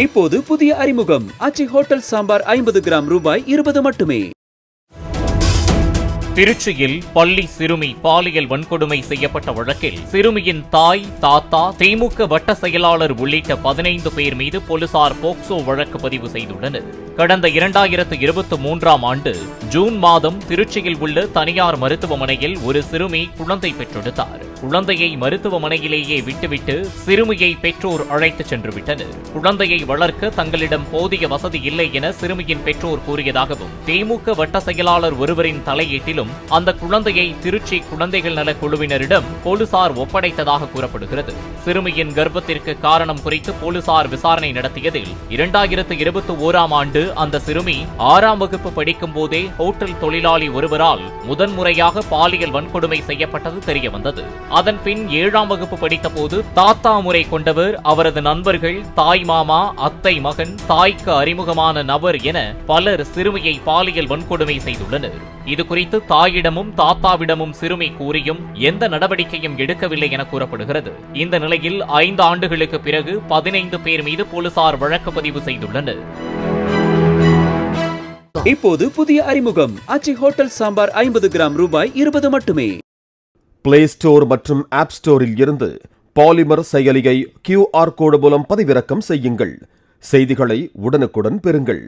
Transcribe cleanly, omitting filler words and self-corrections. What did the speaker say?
இப்போது புதிய அறிமுகம் ஆச்சி ஹோட்டல் சாம்பார் 50 கிராம் ரூபாய் 20 மட்டுமே. திருச்சியில் பள்ளி சிறுமி பாலியல் வன்கொடுமை செய்யப்பட்ட வழக்கில் சிறுமியின் தாய், தாத்தா, திமுக வட்ட செயலாளர் உள்ளிட்ட 15 பேர் மீது போலீசார் போக்சோ வழக்கு பதிவு செய்துள்ளனர். கடந்த 2023ஆம் ஆண்டு ஜூன் மாதம் திருச்சியில் உள்ள தனியார் மருத்துவமனையில் ஒரு சிறுமி குழந்தை பெற்றெடுத்தார். குழந்தையை மருத்துவமனையிலேயே விட்டுவிட்டு சிறுமியை பெற்றோர் அழைத்துச் சென்று விட்டனர். குழந்தையை வளர்க்க தங்களிடம் போதிய வசதி இல்லை என சிறுமியின் பெற்றோர் கூறியதாகவும், திமுக வட்ட செயலாளர் ஒருவரின் தலையீட்டிலும் அந்த குழந்தையை திருச்சி குழந்தைகள் நல குழுவினரிடம் போலீசார் ஒப்படைத்ததாக கூறப்படுகிறது. சிறுமியின் கர்ப்பத்திற்கு காரணம் குறித்து போலீசார் விசாரணை நடத்தியதில் 2021ஆம் ஆண்டு அந்த சிறுமி 6ஆம் வகுப்பு படிக்கும் போதே ஹோட்டல் தொழிலாளி ஒருவரால் முதன்முறையாக பாலியல் வன்கொடுமை செய்யப்பட்டது தெரியவந்தது. அதன் பின் 7ஆம் வகுப்பு படித்தபோது தாத்தா முறை கொண்டவர், அவரது நண்பர்கள், தாய் மாமா, அத்தை மகன், தாய்க்கு அறிமுகமான நபர் என பலர் சிறுமியை பாலியல் வன்கொடுமை செய்துள்ளனர். இதுகுறித்து தாயிடமும் தாத்தாவிடமும் சிறுமி கூறியும் எந்த நடவடிக்கையும் எடுக்கவில்லை என கூறப்படுகிறது. இந்த நிலையில் 5 ஆண்டுகளுக்கு பிறகு 15 பேர் மீது போலீசார் வழக்கு பதிவு செய்துள்ளனர். இப்போது புதிய அறிமுகம் ஆச்சி ஹோட்டல் சாம்பார் 50 கிராம் ரூபாய் 20 மட்டுமே. பிளே ஸ்டோர் மற்றும் ஆப் ஸ்டோரில் இருந்து பாலிமர் செயலியை QR கோடு மூலம் பதிவிறக்கம் செய்யுங்கள். செய்திகளை உடனுக்குடன் பெறுங்கள்.